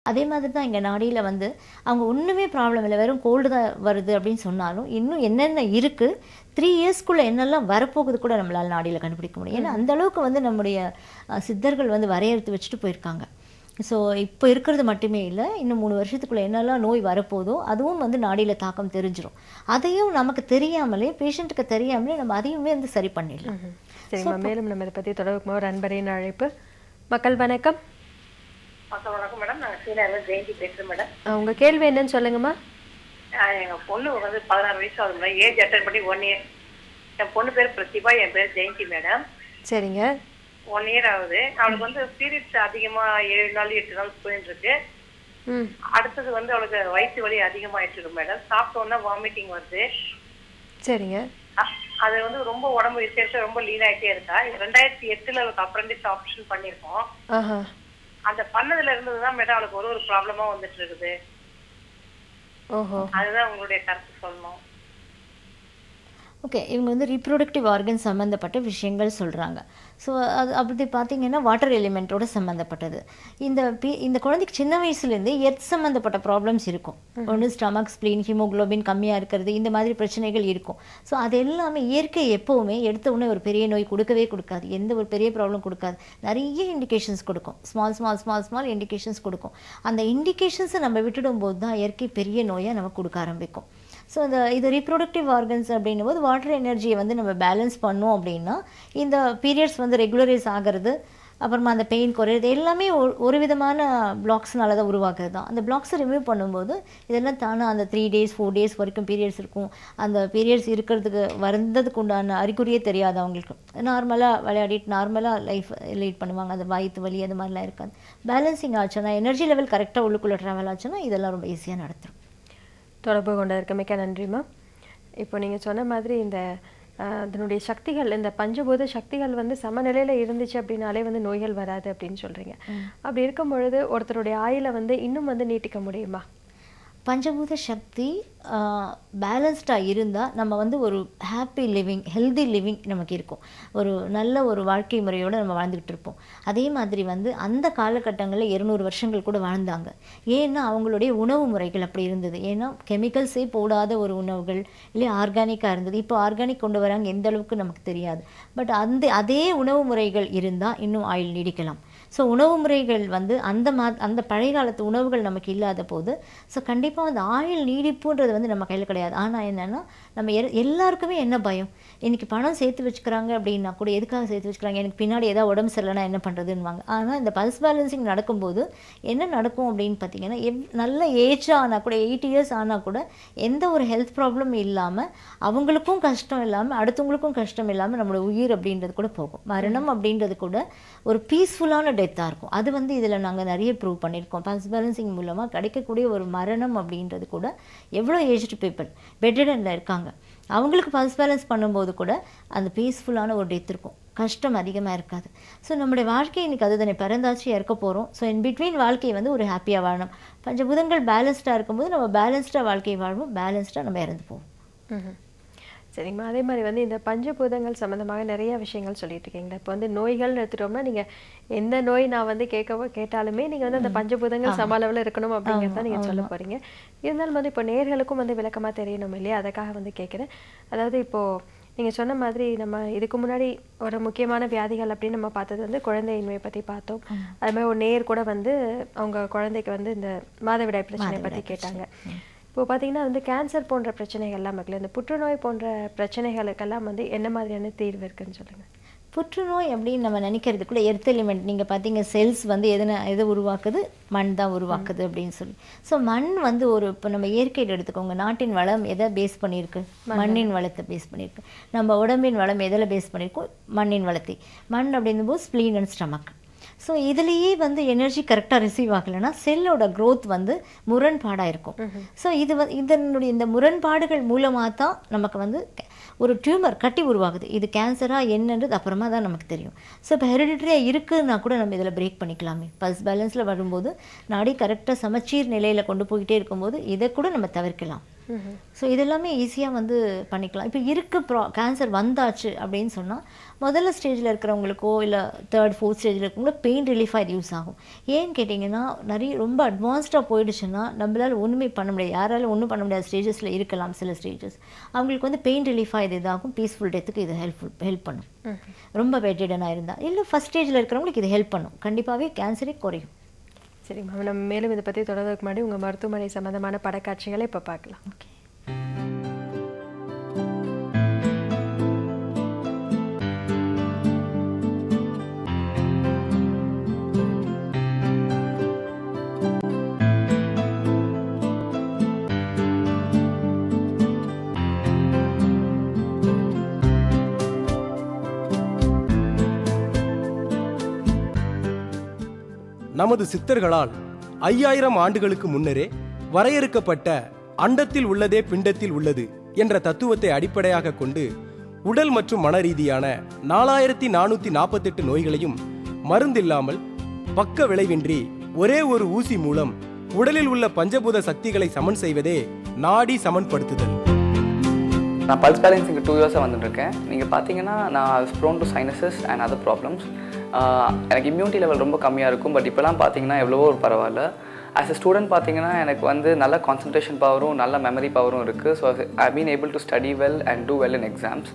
அதே மாதிரி தான் இங்கே நாடியில் வந்து அவங்க ஒன்றுமே ப்ராப்ளம் இல்லை, வெறும் கோல்டு தான் வருது அப்படின்னு சொன்னாலும் இன்னும் என்னென்ன இருக்குது 3 இயர்ஸ்க்குள்ளே என்னெல்லாம் வரப்போகுது கூட நம்மளால் நாடியில் கண்டுபிடிக்க முடியும். ஏன்னா அந்தளவுக்கு வந்து நம்முடைய சித்தர்கள் வந்து வரையறுத்து வச்சுட்டு போயிருக்காங்க. ஸோ இப்போ இருக்கிறது மட்டுமே இல்லை, இன்னும் 3 வருஷத்துக்குள்ளே என்னெல்லாம் நோய் வரப்போதோ அதுவும் வந்து நாடியில் தாக்கம் தெரிஞ்சிடும். அதையும் நமக்கு தெரியாமலே, பேஷண்ட்டுக்கு தெரியாமலே நம்ம அதையுமே வந்து சரி பண்ணிடலாம். சரிம்மா, மேலும் நம்ம இதை பற்றி தொடர்பு ஒரு அன்பரின் அழைப்பு. மக்கள் வணக்கம். வணக்கம் மேடம், நாங்கள் சீனியர் ஜெயந்தி பேசுகிறேன் மேடம். உங்கள் கேள்வி என்னன்னு சொல்லுங்கம்மா. எங்கள் பொண்ணு வந்து 16 வயசு ஆகுது மேடம், ஏஜ் அட்டன் பண்ணி 1 இயர். என் பொண்ணு பேர் பிரதிபா, என் பேர் ஜெயந்தி மேடம். சரிங்க. 1 இயர் ஆகுது. அவளுக்கு வந்து பீரியட்ஸ் அதிகமாக 7 நாள் 8 நாள் போயிட்டு இருக்கு. அடுத்தது வந்து அவளுக்கு வயிற்று வலி அதிகமாகிட்டு இருக்கு மேடம். சாப்பிட்டோன்னா வாமிட்டிங் வருது. சரிங்க. அது வந்து ரொம்ப உடம்பு விசேஷம், ரொம்ப லீன் ஆகிட்டே இருக்கா. 2008 அவளுக்கு அப்ரெண்டிஸ் ஆப்ரேஷன் பண்ணியிருக்கோம். அந்த பண்ணதுல இருந்ததுதான் மேடம் அவளுக்கு ஒரு ப்ராப்ளமா வந்துட்டு இருக்குது. அதுதான் உங்களுடைய கருத்து சொல்லணும். ஓகே, இவங்க வந்து ரீப்ரொடக்டிவ் ஆர்கன் சம்மந்தப்பட்ட விஷயங்கள் சொல்கிறாங்க. ஸோ அது அப்படி பார்த்தீங்கன்னா வாட்டர் எலிமெண்ட்டோட சம்மந்தப்பட்டது. இந்த குழந்தைக்கு சின்ன வயசுலேருந்து எர்த் சம்மந்தப்பட்ட ப்ராப்ளம்ஸ் இருக்கும். ஒன்று ஸ்டமக், ஸ்ப்ளீன், ஹீமோக்ளோபின் கம்மியாக இருக்கிறது, இந்த மாதிரி பிரச்சனைகள் இருக்கும். ஸோ அது எல்லாமே இயற்கை எப்போவுமே எடுத்த உடனே ஒரு பெரிய நோய் கொடுக்கவே கொடுக்காது, எந்த ஒரு பெரிய ப்ராப்ளம் கொடுக்காது. நிறைய இண்டிகேஷன்ஸ் கொடுக்கும், ஸ்மால் இண்டிகேஷன்ஸ் கொடுக்கும். அந்த இண்டிகேஷன்ஸை நம்ம விட்டுடும் போது தான் இயற்கை பெரிய நோயை நமக்கு கொடுக்க ஆரம்பிக்கும். ஸோ இது ரீப்ரொடக்டிவ் ஆர்கன்ஸ் அப்படின்னும் போது வாட்டர் எனர்ஜியை வந்து நம்ம பேலன்ஸ் பண்ணோம் அப்படின்னா இந்த பீரியட்ஸ் வந்து ரெகுலரைஸ் ஆகிறது, அப்புறமா அந்த பெயின் குறையிறது எல்லாமே ஒரு விதமான பிளாக்ஸ்னால தான் உருவாக்குறது தான். அந்த பிளாக்ஸை ரிமூவ் பண்ணும்போது இதெல்லாம் தானே அந்த 3 days 4 days வரைக்கும் பீரியட்ஸ் இருக்கும். அந்த பீரியட்ஸ் இருக்கிறதுக்கு வந்ததுக்கு உண்டான அறிகுறியே தெரியாது அவங்களுக்கு. நார்மலாக விளையாடிட்டு நார்மலாக லைஃப் லீட் பண்ணுவாங்க. அந்த வயிற்று வலி அது மாதிரிலாம் இருக்காது. பேலன்சிங் ஆச்சுன்னா, எனர்ஜி லெவல் கரெக்டாக உள்ளுக்குள்ளே ட்ராவல் ஆச்சுன்னா இதெல்லாம் ரொம்ப ஈஸியாக நடத்துரும். தொடர்பு கொண்டதற்கு மிக்க நன்றிம்மா. இப்போ நீங்கள் சொன்ன மாதிரி இந்த அதனுடைய சக்திகள், இந்த பஞ்சபூத சக்திகள் வந்து சமநிலையில் இருந்துச்சு அப்படின்னாலே வந்து நோய்கள் வராது அப்படின்னு சொல்கிறீங்க. அப்படி இருக்கும் பொழுது ஒருத்தருடைய ஆயுளை வந்து இன்னும் வந்து நீட்டிக்க முடியுமா? பஞ்சபூத சக்தி பேலன்ஸ்டாக இருந்தால் நம்ம வந்து ஒரு ஹாப்பி லிவிங், ஹெல்தி லிவிங் நமக்கு இருக்கும். ஒரு நல்ல ஒரு வாழ்க்கை முறையோடு நம்ம வாழ்ந்துக்கிட்டு இருப்போம். அதே மாதிரி வந்து அந்த காலகட்டங்களில் 200 வருஷங்கள் கூட வாழ்ந்தாங்க. ஏன்னா அவங்களுடைய உணவு முறைகள் அப்படி இருந்தது. ஏன்னா கெமிக்கல்ஸே போடாத ஒரு உணவுகள், இல்லை ஆர்கானிக்காக இருந்தது. இப்போ ஆர்கானிக் கொண்டு வராங்க, எந்த அளவுக்கு நமக்கு தெரியாது. பட் அதே உணவு முறைகள் இருந்தால் இன்னும் ஆயுள் நீடிக்கலாம். ஸோ உணவு முறைகள் வந்து அந்த பழைய காலத்து உணவுகள் நமக்கு இல்லாத போது ஸோ கண்டிப்பாக அந்த ஆயுள் நீடிப்புன்றது வந்து நம்ம கையில் கிடையாது. ஆனால் என்னென்னா நம்ம எல்லாருக்குமே என்ன பயம், இன்றைக்கி பணம் சேர்த்து வச்சுக்கிறாங்க அப்படின்னா கூட எதுக்காக சேர்த்து வச்சுக்கிறாங்க, எனக்கு பின்னாடி ஏதாவது உடம்பு சரியில்லைனா என்ன பண்ணுறதுன்னுவாங்க. ஆனால் இந்த பல்ஸ் பேலன்சிங் நடக்கும்போது என்ன நடக்கும் அப்படின்னு பார்த்தீங்கன்னா, நல்ல ஏஜ் ஆனால் கூட 8 years ஆனால் கூட எந்த ஒரு ஹெல்த் ப்ராப்ளம் இல்லாமல் அவங்களுக்கும் கஷ்டம் இல்லாமல் அடுத்தவங்களுக்கும் கஷ்டம் இல்லாமல் நம்மளோட உயிர் அப்படின்றது கூட போகும். மரணம் அப்படின்றது கூட ஒரு பீஸ்ஃபுல்லான டெத்தாக இருக்கும். அது வந்து இதில் நாங்கள் நிறைய ப்ரூவ் பண்ணியிருக்கோம். பல்ஸ் பேலன்சிங் மூலமாக கிடைக்கக்கூடிய ஒரு மரணம் அப்படின்றது கூட எவ்வளோ ஏஜ்டு பீப்புள் பெட்ரிடனில் இருக்காங்க, அவங்களுக்கு பல்ஸ் பேலன்ஸ் பண்ணும்போது கூட அந்த பீஸ்ஃபுல்லான ஒரு டெத் இருக்கும், கஷ்டம் அதிகமாக இருக்காது. ஸோ நம்முடைய வாழ்க்கை இன்றைக்கி அதுதானே, பிறந்தாச்சு இறக்க போகிறோம். ஸோ இன் பிட்வீன் வாழ்க்கையை வந்து ஒரு ஹாப்பியாக வாழணும். பஞ்சபூதங்கள் பேலன்ஸ்டாக இருக்கும்போது நம்ம பேலன்ஸ்டாக வாழ்க்கையை வாழ்வோம், பேலன்ஸ்டாக நம்ம இறந்து போவோம். சரிங்கம்மா, அதே மாதிரி வந்து இந்த பஞ்சபூதங்கள் சம்மந்தமாக நிறைய விஷயங்கள் சொல்லிட்டு இருக்கீங்களா. இப்போ வந்து நோய்கள்னு எடுத்துட்டோம்னா நீங்கள் எந்த நோய் நான் வந்து கேட்டாலுமே நீங்கள் வந்து அந்த பஞ்சபூதங்கள் சம அளவில் இருக்கணும் அப்படிங்கிறத நீங்கள் சொல்ல போகிறீங்க. இருந்தாலும் வந்து இப்போ நேயர்களுக்கும் வந்து விளக்கமாக தெரியணும் இல்லையா, அதுக்காக வந்து கேட்குறேன். அதாவது இப்போது நீங்கள் சொன்ன மாதிரி நம்ம இதுக்கு முன்னாடி ஒரு முக்கியமான வியாதிகள் அப்படின்னு நம்ம பார்த்தது வந்து குழந்தையின்மையை பற்றி பார்த்தோம். அது மாதிரி ஒரு நேயர் கூட வந்து அவங்க குழந்தைக்கு வந்து இந்த மாதவிடாய் பிரச்சனையை பற்றி கேட்டாங்க. இப்போ பார்த்தீங்கன்னா வந்து கேன்சர் போன்ற பிரச்சனைகள்லாம் மக்கள், இந்த புற்றுநோய் போன்ற பிரச்சனைகளுக்கெல்லாம் வந்து என்ன மாதிரியான தீர்வு இருக்குன்னு சொல்லுங்கள். புற்றுநோய் அப்படின்னு நம்ம நினைக்கிறதுக்குள்ள எர்த் எலிமெண்ட் நீங்கள் பார்த்தீங்க, செல்ஸ் வந்து எதை உருவாக்குது, மண் தான் உருவாக்குது அப்படின்னு சொல்லி. ஸோ மண் வந்து இப்போ நம்ம இயற்கையில் எடுத்துக்கோங்க, நாட்டின் வளம் எதை பேஸ் பண்ணியிருக்கு, மண்ணின் வளத்தை பேஸ் பண்ணியிருக்கு. நம்ம உடம்பின் வளம் எதில் பேஸ் பண்ணியிருக்கோம், மண்ணின் வளத்தை. மண் அப்படிங்கும்போது ஸ்ப்ளீன் அண்ட் ஸ்டமக். ஸோ இதுலேயே வந்து எனர்ஜி கரெக்டாக ரிசீவ் ஆகலைன்னா செல்லோட க்ரோத் வந்து முரண்பாடாக இருக்கும். ஸோ இதனுடைய இந்த முரண்பாடுகள் மூலமாக தான் நமக்கு வந்து ஒரு டியூமர் கட்டி உருவாகுது. இது கேன்சராக என்னன்றது அப்புறமா தான் நமக்கு தெரியும். ஸோ இப்போ ஹெரிடிட்டரியாக இருக்குதுன்னா கூட நம்ம இதில் பிரேக் பண்ணிக்கலாமே. பல்ஸ் பேலன்ஸில் வரும்போது நாடி கரெக்டாக சமச்சீர் நிலையில் கொண்டு போய்கிட்டே இருக்கும்போது இதை கூட நம்ம தவிர்க்கலாம். ஸோ இதெல்லாமே ஈஸியாக வந்து பண்ணிக்கலாம். இப்போ கேன்சர் வந்தாச்சு அப்படின்னு சொன்னால் முதல்ல ஸ்டேஜில் இருக்கிறவங்களுக்கோ இல்லை 3rd 4th ஸ்டேஜில் இருக்கிறவங்களோ பெயின் ரிலீஃபாக இது யூஸ் ஆகும். ஏன்னு கேட்டிங்கன்னா ரொம்ப அட்வான்ஸ்டாக போயிடுச்சுன்னா நம்மளால் ஒன்றுமே பண்ண முடியாது, யாராலும் ஒன்றும் பண்ண முடியாத ஸ்டேஜஸில் இருக்கலாம் சில ஸ்டேஜஸ். அவங்களுக்கு வந்து பெயின் ரிலீஃபாக இது இதாகும், பீஸ்ஃபுல் டெத்துக்கு இது ஹெல்ப் பண்ணும். ரொம்ப வெட்டடனாக இருந்தால் இல்லை ஃபஸ்ட் ஸ்டேஜில் இருக்கிறவங்களுக்கு இது ஹெல்ப் பண்ணும், கண்டிப்பாகவே கேன்சரே குறையும். சரி மேம், நம்ம மேலும் இதை பற்றி தொடர்றதுக்கு முன்னாடி உங்கள் மருத்துவமனை சம்மந்தமான படக்காட்சிகளை இப்போ பார்க்கலாம். ஓகே. நமது சித்தர்களால் 5000 ஆண்டுகளுக்கு முன்னரே வரையறுக்கப்பட்ட அண்டத்தில் உள்ளதே பிண்டத்தில் உள்ளது என்ற தத்துவத்தை அடிப்படையாக கொண்டு உடல் மற்றும் மன ரீதியான 4448 நோய்களையும் மருந்தில்லாமல் பக்க விளைவின்றி ஒரே ஒரு ஊசி மூலம் உடலில் உள்ள பஞ்சபூத சக்திகளை சமன் செய்வதே நாடி சமன்படுத்துதல். நான் பல்ஸ் பேலன்ஸிங்கு 2 இயர்ஸாக வந்துட்டு இருக்கேன். நீங்கள் பார்த்தீங்கன்னா நான் prone to sinuses and other problems. எனக்கு இம்யூனிட்டி லெவல் ரொம்ப கம்மியாக இருக்கும். பட் இப்போலாம் பார்த்தீங்கன்னா எவ்வளவோ ஒரு பரவாயில்ல. ஆஸ் அ ஸ்டூடெண்ட் பார்த்தீங்கன்னா எனக்கு வந்து நல்ல கான்சன்ட்ரேஷன் பவரும் நல்ல மெமரி பவரும் இருக்குது. So I been able to study well and do well in exams.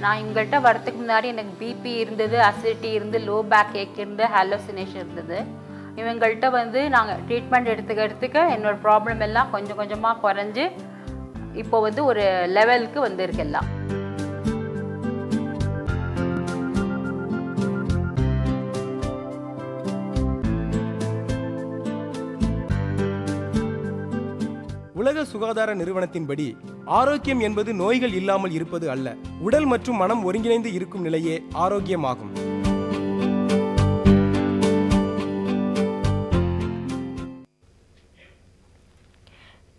நான் இவங்கள்ட்ட வரதுக்கு முன்னாடி எனக்கு பிபி இருந்தது, அசிடிட்டி இருந்து, லோ பேக் ஏக் இருந்து, ஹாலோசினேஷன் இருந்தது. இவங்கள்ட்ட வந்து நாங்கள் ட்ரீட்மெண்ட் எடுத்துக்க என்னோட ப்ராப்ளம் எல்லாம் கொஞ்சம் கொஞ்சமாக குறைஞ்சி இப்போ வந்து ஒரு லெவலுக்கு வந்து இருக்கு எல்லாம். உலக சுகாதார நிறுவனத்தின்படி ஆரோக்கியம் என்பது நோய்கள் இல்லாமல் இருப்பது அல்ல, உடல் மற்றும் மனம் ஒருங்கிணைந்து இருக்கும் நிலையே ஆரோக்கியமாகும்.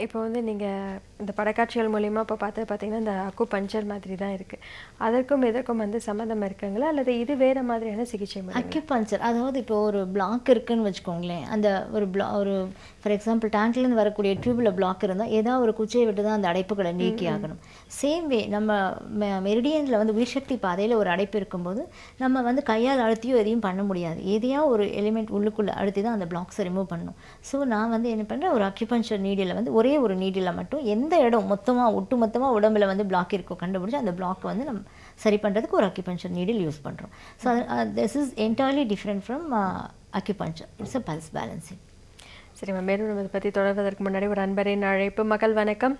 இப்போ வந்து நீங்கள் இந்த படக்காட்சிகள் மூலிமா இப்போ பார்த்தீங்கன்னா இந்த அக்கு பஞ்சர் மாதிரி தான் இருக்குது. அதற்கும் இதற்கும் வந்து சம்மந்தம் இருக்குங்களா அல்லது இது வேறு மாதிரியான சிகிச்சை முறை? அக்யூபஞ்சர் அதாவது இப்போ ஒரு பிளாக் இருக்குன்னு வச்சுக்கோங்களேன், அந்த ஒரு ஃபார் எக்ஸாம்பிள் டேங்க்லேருந்து வரக்கூடிய டியூபில் பிளாக் இருந்தால் ஏதாவது ஒரு குச்சியை விட்டு தான் அந்த அடைப்புகளை நீக்கி ஆகணும். சேம் வே நம்ம மெரிடியனில் வந்து உயிர்சக்தி பாதையில் ஒரு அடைப்பு இருக்கும்போது நம்ம வந்து கையால் அழுத்தியோ எதையும் பண்ண முடியாது, எதையா ஒரு எலிமெண்ட் உள்ளுக்குள்ளே அழுத்தி தான் அந்த பிளாக்ஸை ரிமூவ் பண்ணணும். ஸோ நான் வந்து என்ன பண்ணுறேன், ஒரு அக்யூபஞ்சர் நீடியில் வந்து ஒரே ஒரு நீடில் மட்டும் எந்த இடம் ஒட்டுமொத்தமாக உடம்புல வந்து பிளாக் இருக்கோ கண்டுபிடிச்சி அந்த பிளாக் வந்து நம்ம சரி பண்ணுறதுக்கு ஒரு அக்யூபஞ்சர் நீடில் யூஸ் பண்ணுறோம். So this is entirely different from acupuncture. It's a pulse balancing. சரி மேம், மேலும் இதை பற்றி தொடர்வதற்கு முன்னாடி ஒரு அன்பரின் அழைப்பு. மகள் வணக்கம்.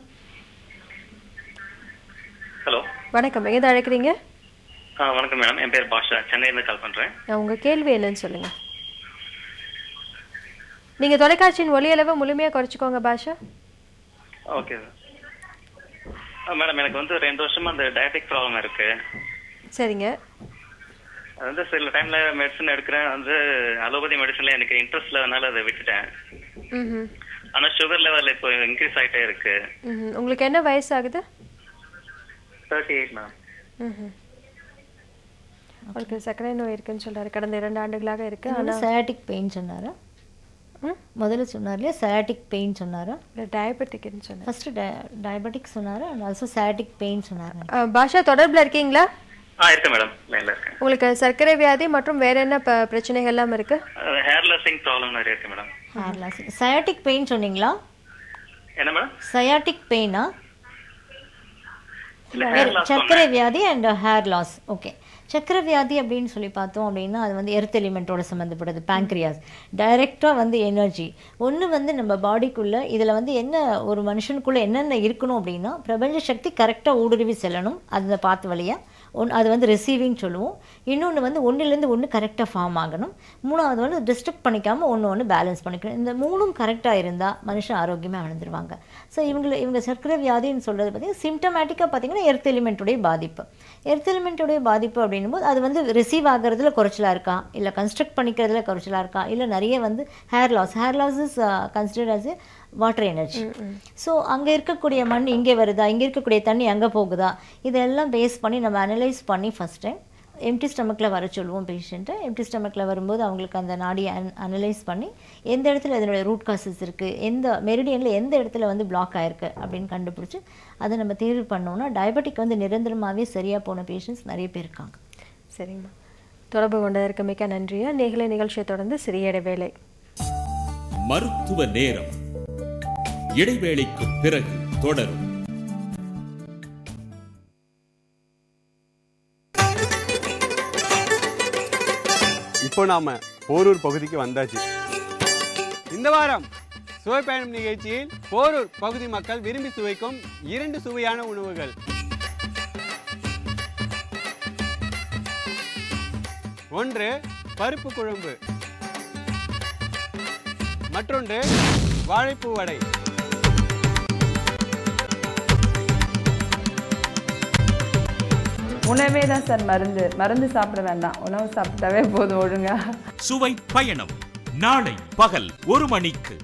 ஹலோ வணக்கம், எங்கே அழைக்கிறீங்க? வணக்கம் மேடம், என் பேர் பாஷா, சென்னையிலேருந்து கால் பண்ணுறேன். உங்கள் கேள்வி என்னன்னு சொல்லுங்கள். நீங்கள் தொலைக்காட்சியின் ஒலியளவை முழுமையாக குறைச்சிக்கோங்க பாஷா. ஓகே மேடம், எனக்கு வந்து 2 வருஷமா அந்த டயபெட்டிக் ப்ராப்ளம் இருக்கு. சரிங்க. அது வந்து சில டைம்ல மெடிசன் எடுக்கிறேன், வந்து அலோபதி மெடிசன்ல எனக்கு இன்ட்ரெஸ்ட் இல்லைனால அதை விட்டுட்டேன். ஆனா சுகர் லெவல் இப்போ இன்க்ரீஸ் ஆகிட்டே இருக்கு. உங்களுக்கு என்ன வயசு ஆகுது? 38 மேம். உங்களுக்கு சர்க்கரை நோய் இருக்குன்னு சொல்றாரு, கடந்த 2 ஆண்டுகளாக இருக்கு. ஆனால் சயாட்டிக் பெயின் சொன்னாரா? முதல்ல சொன்னார் இல்லையா, சயாட்டிக் பெயின் சொன்னாரா? டயபெட்டிக்னு சொன்னார். ஃபர்ஸ்ட் டயபெட்டிக் சொன்னாரா, ஆல்சோ சயாட்டிக் பெயின் சொன்னார். பாஷா தொடர்பில் இருக்கீங்களா? இருக்கேன் மேடம், லைன்ல இருக்கேன். உங்களுக்கு சர்க்கரை வியாதி மற்றும் வேற என்ன பிரச்சனைகள் எல்லாம் இருக்கு? ஹேர் லாசிங் ப்ராப்ளம் நிறைய இருக்கு madam. Hair losing. Sciatic pain சொன்னீங்களா? என்ன மேடம்? சயாட்டிக் பெயினா? சர்க்கரை வியாதி அண்ட் ஹேர் லாஸ். ஓகே. சக்கரை வியாதி அப்படின்னு சொல்லி பார்த்தோம் அப்படின்னா அது வந்து எர்த் எலிமெண்ட்டோட சம்மந்தப்பட்டது. பேங்க்ரியாஸ் டைரெக்டாக வந்து எனர்ஜி ஒன்று வந்து நம்ம பாடிக்குள்ளே இதில் வந்து என்ன ஒரு மனுஷனுக்குள்ளே என்னென்ன இருக்கணும் அப்படின்னா பிரபஞ்ச சக்தி கரெக்டாக ஊடுருவி செல்லணும் அந்த பாத்து வழியாக. அது வந்து ரிசீவிங் சொல்லுவோம். இன்னொன்று வந்து ஒன்றுலேருந்து ஒன்று கரெக்டாக ஃபார்ம் ஆகணும். மூணாவது வந்து டிஸ்டர்ப் பண்ணிக்காமல் ஒன்று பேலன்ஸ் பண்ணிக்கணும். இந்த 3ம் கரெக்டாக இருந்தால் மனுஷன் ஆரோக்கியமாக வளர்ந்துருவாங்க. ஸோ இவங்க சர்க்கரை வியாதின்னு சொல்கிறது பார்த்திங்கன்னா சிம்டமேட்டிக்காக பார்த்திங்கன்னா எர்த் எலிமெண்ட்டுடைய பாதிப்பு. எர்த் எலிமெண்ட்டுடைய பாதிப்பு அப்படின்னும்போது அது வந்து ரிசீவ் ஆகிறதுல குறைச்சலாக இருக்கா, இல்லை கன்ஸ்ட்ரக்ட் பண்ணிக்கிறதுல குறைச்சலாக இருக்கா, இல்லை நிறைய வந்து hair loss is considered as water energy. So அங்கே இருக்கக்கூடிய மண் இங்கே வருதா, இங்கே இருக்கக்கூடிய தண்ணி அங்கே போகுதா, இதெல்லாம் பேஸ் பண்ணி நம்ம அனலைஸ் பண்ணி ஃபஸ்ட் டைம் எம்டி ஸ்டமக்கில் வர சொல்லுவோம் பேஷண்ட்டை. எம்டி ஸ்டமக்கில் வரும்போது அவங்களுக்கு அந்த நாடியை அனலைஸ் பண்ணி எந்த இடத்துல அதனுடைய ரூட் காசஸ் இருக்குது, எந்த மெரிடியனில் எந்த இடத்துல வந்து பிளாக் ஆகிருக்கு அப்படின்னு கண்டுபிடிச்சி அதை நம்ம தீர்வு பண்ணோம்னா டயபெட்டிக் வந்து நிரந்தரமாகவே சரியாக போன பேஷண்ட்ஸ் நிறைய பேர் இருக்காங்க. சரிங்கம்மா, தொடர்பு கொண்டதற்கு மிக்க நன்றியா. நேர்களை நிகழ்ச்சியை தொடர்ந்து சிறிய இடைவேளை. மருத்துவ நேரம் இடைவேளைக்கு பிறகு தொடரும். இப்போ நாம போரூர் பகுதிக்கு வந்தாச்சு. இந்த வாரம் சுவை பயணம் நிகழ்ச்சியில் போரூர் பகுதி மக்கள் விரும்பி சுவைக்கும் 2 சுவையான உணவுகள். ஒன்று பருப்பு குழம்பு, மற்றொன்று வாழைப்பூ வடை. உணவே தான் சார் மருந்து சாப்பிட வேண்டாம், உணவு சாப்பிட்டாவே போதும் ஒழுங்கா. சுவை பயணம் நாளை பகல் 1 மணிக்கு.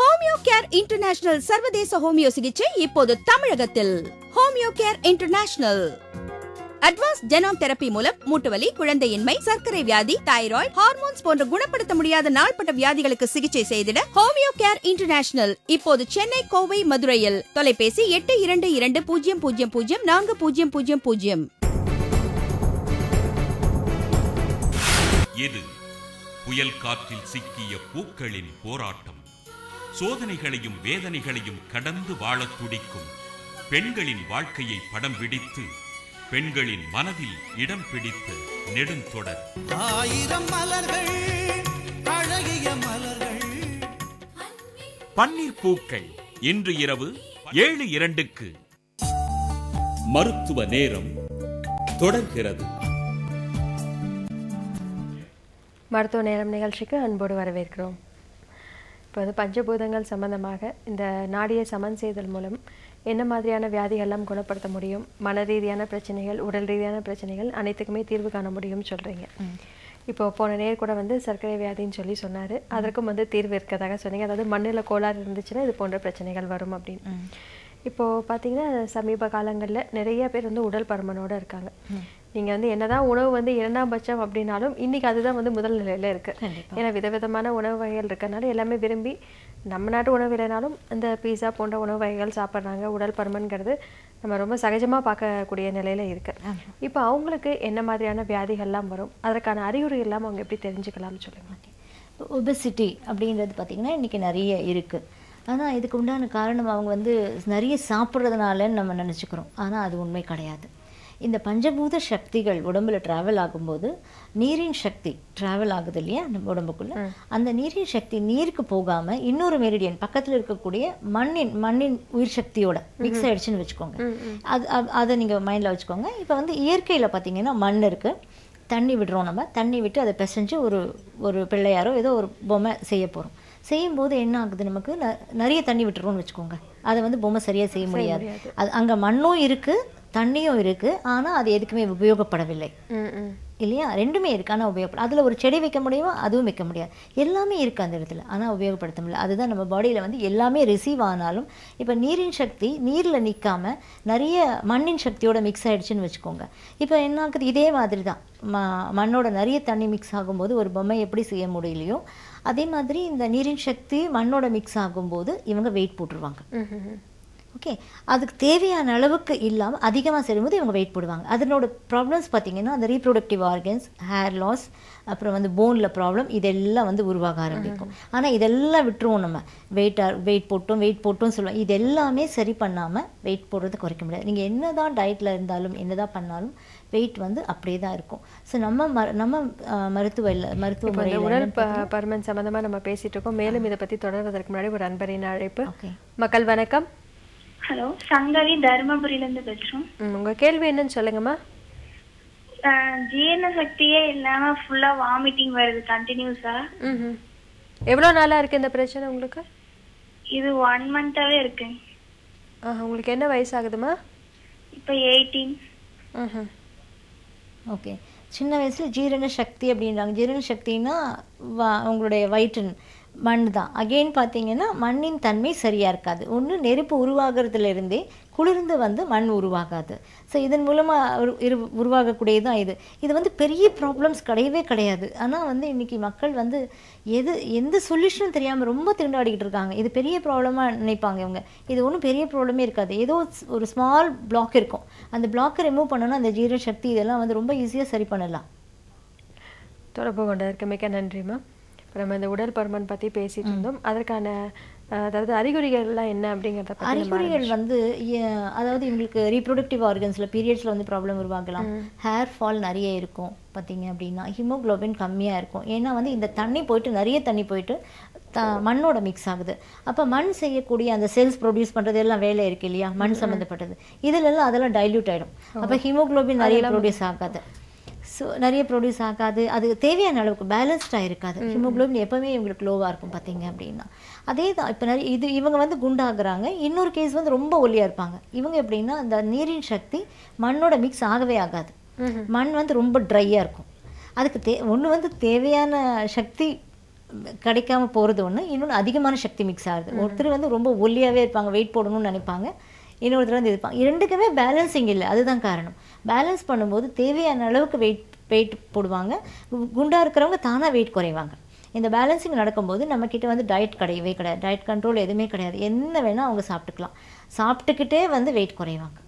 ஹோமியோ கேர் இன்டர்நேஷனல் சர்வதேச ஹோமியோ சிகிச்சை இப்போது தமிழகத்தில். Homeo care international advance genome therapy மூலம் மூட்டுவலி, குழந்தையின்மை, சர்க்கரை வியாதி, தைராய்டு, ஹார்மோன்ஸ் போன்ற குணப்படுத்த முடியாத நாள்பட்ட வியாதிகளுக்கு சிகிச்சை செய்திட ஹோமியோ கேர் இன்டர்நேஷனல் இப்போது சென்னை, கோவை, மதுரையில். தொலைபேசி 8220004000. இது புயல் காற்றில் சிக்கிய பூக்களின் போராட்டம். சோதனைகளையும் வேதனைகளையும் கடந்து வாழத் துடிக்கும் பெண்களின் வாழ்க்கையை படம் பிடித்து பெண்களின் மனதில் இடம் பிடித்த நெடுந்தொடர். 1000 மலர்கள், அழகிய மலர்கள். பன்னீர் பூக்கள் இன்று இரவு 7:02க்கு. மருத்துவ நேரம் தொடர்கிறது. மருத்துவ நேரம் நிகழ்ச்சிக்கு அன்போடு வரவேற்கிறோம். இப்போ வந்து பஞ்சபூதங்கள் சம்பந்தமாக இந்த நாடியை சமன் செய்தல் மூலம் என்ன மாதிரியான வியாதிகள்லாம் குணப்படுத்த முடியும், மன ரீதியான பிரச்சனைகள், உடல் ரீதியான பிரச்சனைகள் அனைத்துக்குமே தீர்வு காண முடியும்னு சொல்கிறீங்க. இப்போ போன நேர் கூட வந்து சர்க்கரை வியாதின்னு சொல்லி சொன்னார், அதற்கும் வந்து தீர்வு இருக்கிறதாக சொன்னீங்க. அதாவது மண்ணில் கோளாறு இருந்துச்சுன்னா இது போன்ற பிரச்சனைகள் வரும் அப்படின்னு. இப்போது பார்த்தீங்கன்னா சமீப காலங்களில் நிறைய பேர் வந்து உடல் பருமனோடு இருக்காங்க. நீங்கள் வந்து என்னதான் உணவு வந்து 2ஆம் பட்சம் அப்படின்னாலும் இன்றைக்கி அதுதான் வந்து முதல் நிலையில் இருக்குது. ஏன்னா விதவிதமான உணவு வகைகள் இருக்கிறனால எல்லாமே விரும்பி நம்ம நாட்டு உணவு இல்லைனாலும் இந்த பீஸா போன்ற உணவு வகைகள் சாப்பிட்றாங்க. உடல் பருமன்கிறது நம்ம ரொம்ப சகஜமாக பார்க்கக்கூடிய நிலையில் இருக்குது. இப்போ அவங்களுக்கு என்ன மாதிரியான வியாதிகள்லாம் வரும், அதற்கான அறிகுறி எல்லாம் அவங்க எப்படி தெரிஞ்சுக்கலாம்னு சொல்லுங்கள். ஒபெசிட்டி அப்படின்றது பார்த்திங்கன்னா இன்றைக்கி நிறைய இருக்குது. ஆனால் இதுக்கு உண்டான காரணம் அவங்க வந்து நிறைய சாப்பிட்றதுனாலன்னு நம்ம நினச்சிக்கிறோம். ஆனால் அது உண்மை கிடையாது. இந்த பஞ்சபூத சக்திகள் உடம்புல ட்ராவல் ஆகும்போது நீரின் சக்தி ட்ராவல் ஆகுது இல்லையா நம்ம உடம்புக்குள்ள, அந்த நீரின் சக்தி நீருக்கு போகாமல் இன்னொரு மெரிடியன் பக்கத்தில் இருக்கக்கூடிய மண்ணின் உயிர் சக்தியோட மிக்ஸ் ஆயிடுச்சுன்னு வச்சுக்கோங்க. அதை நீங்கள் மைண்டில் வச்சுக்கோங்க. இப்போ வந்து இயற்கையில் பார்த்தீங்கன்னா மண் இருக்குது, தண்ணி விடுறோம், நம்ம தண்ணி விட்டு அதை பிசைஞ்சு ஒரு பிள்ளையாரோ ஏதோ ஒரு பொம்மை செய்ய போகிறோம். செய்யும்போது என்ன ஆகுது, நமக்கு நிறைய தண்ணி விட்டுறோம்னு வச்சுக்கோங்க, அதை வந்து பொம்மை சரியாக செய்ய முடியாது. அது அங்கே மண்ணும் இருக்குது, தண்ணியும் இருக்குது, ஆனால் அது எதுக்குமே உபயோகப்படவில்லை இல்லையா. ரெண்டுமே இருக்குது, ஆனால் உபயோகப்படும். அதில் ஒரு செடி வைக்க முடியுமா, அதுவும் வைக்க முடியாது. எல்லாமே இருக்குது அந்த இடத்துல, ஆனால் உபயோகப்படுத்த முடியல. அதுதான் நம்ம பாடியில் வந்து எல்லாமே ரிசீவ் ஆனாலும் இப்போ நீரின் சக்தி நீரில் நிற்காமல் நிறைய மண்ணின் சக்தியோட மிக்ஸ் ஆகிடுச்சுன்னு வச்சுக்கோங்க. இப்போ என்ன ஆகுது, இதே மாதிரி தான் மண்ணோட நிறைய தண்ணி மிக்ஸ் ஆகும்போது ஒரு பொம்மை எப்படி செய்ய முடியலையோ அதே மாதிரி இந்த நீரின் சக்தி மண்ணோட மிக்ஸ் ஆகும்போது இவங்க வெயிட் போட்டுருவாங்க. ஓகே, அதுக்கு தேவையான அளவுக்கு இல்லாமல் அதிகமாக செய்யும்போது இவங்க வெயிட் போடுவாங்க. அதனோட ப்ராப்ளம்ஸ் பார்த்திங்கன்னா அந்த ரீப்ரொடக்டிவ் ஆர்கன்ஸ், ஹேர் லாஸ், அப்புறம் வந்து போனில் ப்ராப்ளம், இதெல்லாம் வந்து உருவாக ஆரம்பிக்கும். ஆனால் இதெல்லாம் விட்டுருவோம். நம்ம வெயிட் போட்டோம் சொல்லுவோம். இது எல்லாமே சரி பண்ணாமல் வெயிட் போடுறதை குறைக்க முடியாது. நீங்கள் என்ன தான் டயட்டில் இருந்தாலும் என்ன தான் பண்ணாலும் வெயிட் வந்து அப்படியே தான் இருக்கும். ஸோ நம்ம மருத்துவ முறையில் உடல் பருமன் சம்மந்தமாக நம்ம பேசிகிட்டு இருக்கோம். மேலும் இதை பற்றி தொடர்வதற்கு முன்னாடி ஒரு அன்பரின் அழைப்பு. மக்கள் வணக்கம். ஹலோ, சங்கவி தர்மபுரியிலேருந்து பேசுகிறோம். உங்கள் கேள்வி என்னன்னு சொல்லுங்கம்மா. ஜீரண சக்தியே இல்லாமல் ஃபுல்லாக வாமிட்டிங் வருது கண்டினியூஸாக. எவ்வளோ நாளாக இருக்குது இந்த பிரச்சனை உங்களுக்கு? இது 1 month-ஆவே இருக்கு. உங்களுக்கு என்ன வயசாகுதுமா? இப்போ 18. ஓகே, சின்ன வயசில் ஜீரண சக்தி அப்படின்றாங்க. ஜீரண சக்தின்னா உங்களுடைய மண் தான். அகெயின் பார்த்தீங்கன்னா மண்ணின் தன்மை சரியாக இருக்காது. ஒன்று நெருப்பு உருவாகிறதுலேருந்தே குளிர்ந்து வந்து மண் உருவாகாது. ஸோ இதன் மூலமாக உருவாகக்கூடியது தான் இது. இது வந்து பெரிய ப்ராப்ளம்ஸ் கிடையவே கிடையாது. ஆனால் வந்து இன்றைக்கி மக்கள் வந்து எந்த சொல்யூஷனும் தெரியாமல் ரொம்ப திண்டாடிக்கிட்டு இருக்காங்க. இது பெரிய ப்ராப்ளமாக நினைப்பாங்க இவங்க. இது ஒன்றும் பெரிய ப்ராப்ளமே இருக்காது. ஏதோ ஒரு ஸ்மால் பிளாக் இருக்கும். அந்த பிளாக்கை ரிமூவ் பண்ணோன்னா அந்த ஜீரண சக்தி இதெல்லாம் வந்து ரொம்ப ஈஸியாக சரி பண்ணலாம். தொடர்பு கொண்டதற்கு மிக்க நன்றிம்மா. இப்போ நம்ம இந்த உடல் பருமன் பற்றி பேசிட்டு இருந்தோம். அதற்கான அதாவது அறிகுறிகள்லாம் என்ன அப்படிங்கிறத பற்றி அறிகுறிகள் வந்து அதாவது இவங்களுக்கு ரீப்ரொடக்டிவ் ஆர்கன்ஸில் பீரியட்ஸில் வந்து ப்ராப்ளம் உருவாகலாம். ஹேர் ஃபால் நிறைய இருக்கும் பார்த்தீங்க அப்படின்னா. ஹீமோக்ளோபின் கம்மியாக இருக்கும். ஏன்னா வந்து இந்த தண்ணி போயிட்டு நிறைய தண்ணி போயிட்டு மண்ணோட மிக்ஸ் ஆகுது. அப்போ மண் செய்யக்கூடிய அந்த செல்ஸ் ப்ரொடியூஸ் பண்ணுறது எல்லாம் வேலை இருக்கு இல்லையா, மண் சம்மந்தப்பட்டது. இதிலெல்லாம் அதெல்லாம் டைல்யூட் ஆகிடும். அப்போ ஹீமோக்ளோபின் நிறைய ப்ரொடியூஸ் ஆகாது. ஸோ நிறைய ப்ரொடியூஸ் ஆகாது. அது தேவையான அளவுக்கு பேலன்ஸ்டாக இருக்காது. ஹீமோக்ளோபின் எப்போவுமே இவங்களுக்கு லோவாக இருக்கும் பார்த்தீங்க அப்படின்னா. அதே தான் இப்போ நிறைய இவங்க வந்து குண்டாகிறாங்க. இன்னொரு கேஸ் வந்து ரொம்ப ஒல்லியாக இருப்பாங்க. இவங்க எப்படின்னா அந்த நீரின் சக்தி மண்ணோட மிக்ஸ் ஆகவே ஆகாது. மண் வந்து ரொம்ப ட்ரையாக இருக்கும். அதுக்கு ஒன்று வந்து தேவையான சக்தி கிடைக்காம போகிறது ஒன்று, இன்னொன்று அதிகமான சக்தி மிக்ஸ் ஆகுது. ஒருத்தர் வந்து ரொம்ப ஒல்லியாகவே இருப்பாங்க, வெயிட் போடணும்னு நினைப்பாங்க. இன்னொருத்தர் வந்து இருப்பாங்க. இரண்டுக்குமே பேலன்சிங் இல்லை. அதுதான் காரணம். பேலன்ஸ் பண்ணும்போது தேவையான அளவுக்கு வெயிட் போடுவாங்க. குண்டாக இருக்கிறவங்க தானாக வெயிட் குறைவாங்க. இந்த பேலன்சிங் நடக்கும்போது நம்மக்கிட்ட வந்து டயட் கிடையவே கிடையாது. டயட் கண்ட்ரோல் எதுவுமே கிடையாது. என்ன வேணால் அவங்க சாப்பிட்டுக்கலாம். சாப்பிட்டுக்கிட்டே வந்து வெயிட் குறைவாங்க.